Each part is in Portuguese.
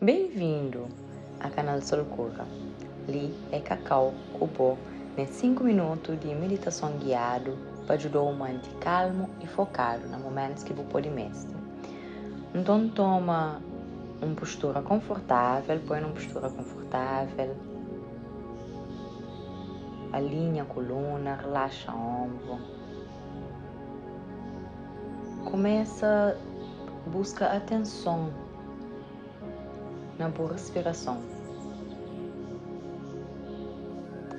Bem-vindo ao canal Solcura. Ali é Cacau Cupô, em 5 minutos de meditação guiado para ajudar o mente calmo e focado nos momentos que você pode mestre. Então toma uma postura confortável, põe uma postura confortável, alinha a coluna, relaxa o ombro. Começa a buscar atenção na boa respiração.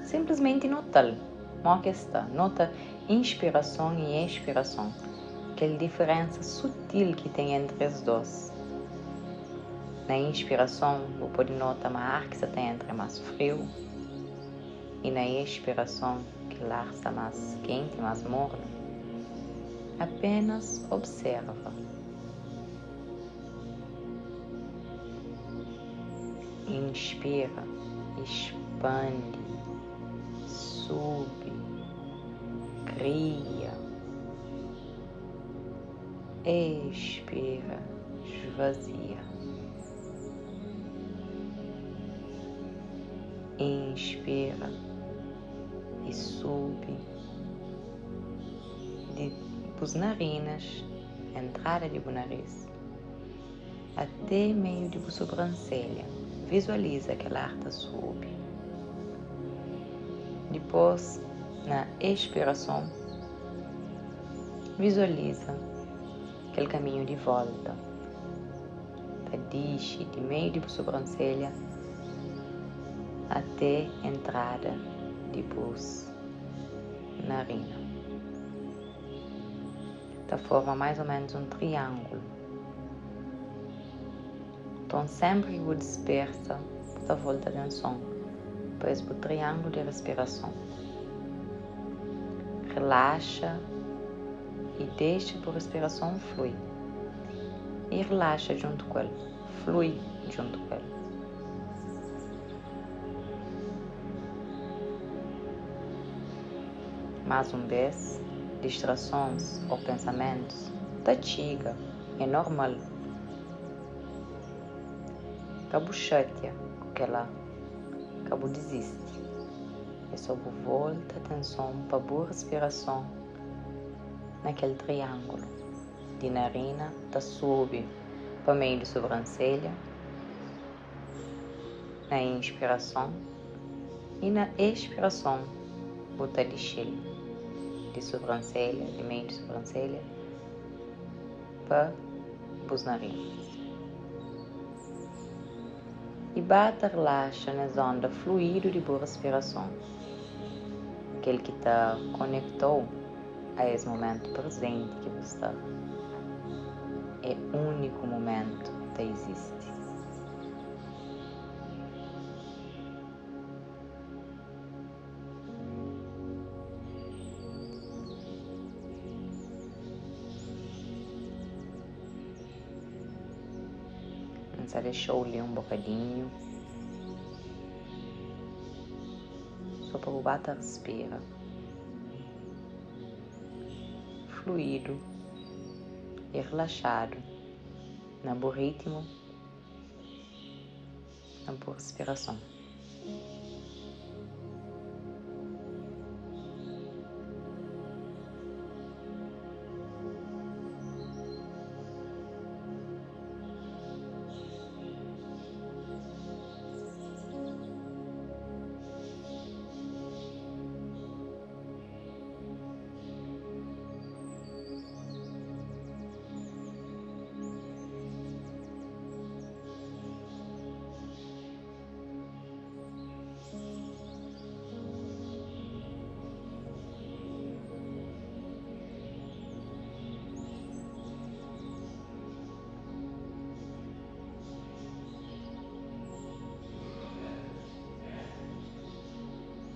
Simplesmente nota-lo, nota inspiração e expiração, aquela diferença sutil que tem entre os dois. Na inspiração, você pode notar que o ar que está entre mais frio, e na expiração, que o ar está mais quente, mais morno. Apenas observa. Inspira, expande, sube, cria. Expira, esvazia. Inspira e sube dos narinas, entrada do nariz, até meio de sobrancelha. Visualiza aquela arta sube. Depois, na expiração, visualiza aquele caminho de volta. Deixe de meio de sobrancelha até a entrada de pus narina. Da forma mais ou menos um triângulo. Então sempre que você dispersa, você volta a atenção para esse triângulo de respiração. Relaxa e deixa a respiração fluir. E relaxa junto com ele, flui junto com ele. Mais uma vez, distrações ou pensamentos, chega, é normal. Cabo chateia com aquela, cabo desiste. É só volta a atenção para a boa respiração naquele triângulo. De narina, sobe para meio de sobrancelha, na inspiração, e na expiração, bota de sobrancelha, de meio de sobrancelha, para os narinas. E bata, relaxa nas ondas fluido de boa respiração. Aquele que está conectou a esse momento presente que você está. É o único momento que existe. Você deixou-lhe um bocadinho. Só para o bata respira. Fluido e relaxado. Na boa ritmo. Na boa respiração.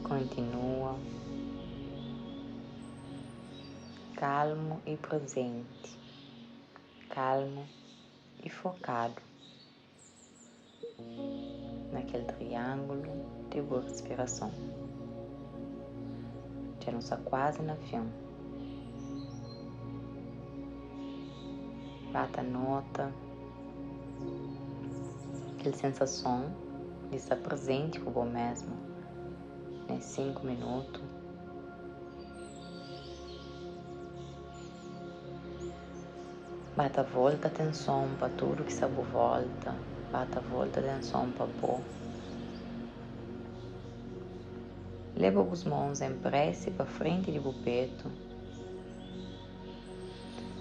Continua calmo e presente, calmo e focado naquele triângulo de boa respiração. Já não está quase na fim. Bata nota aquela sensação de estar presente com você mesmo, nesses 5 minutos. Bata volta a atenção para tudo que está à volta. Bata volta a atenção para você. Leva as mãos em prece para frente de você peito.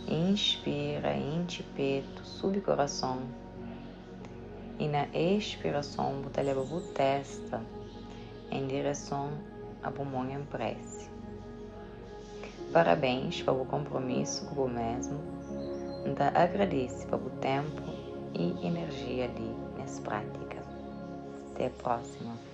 Inspira, enche peito, sube coração. E na expiração, você leva a testa em direção a pulmão em prece. Parabéns pelo compromisso com você mesmo. Então, agradeço pelo tempo e energia ali nessa prática. Até a próxima.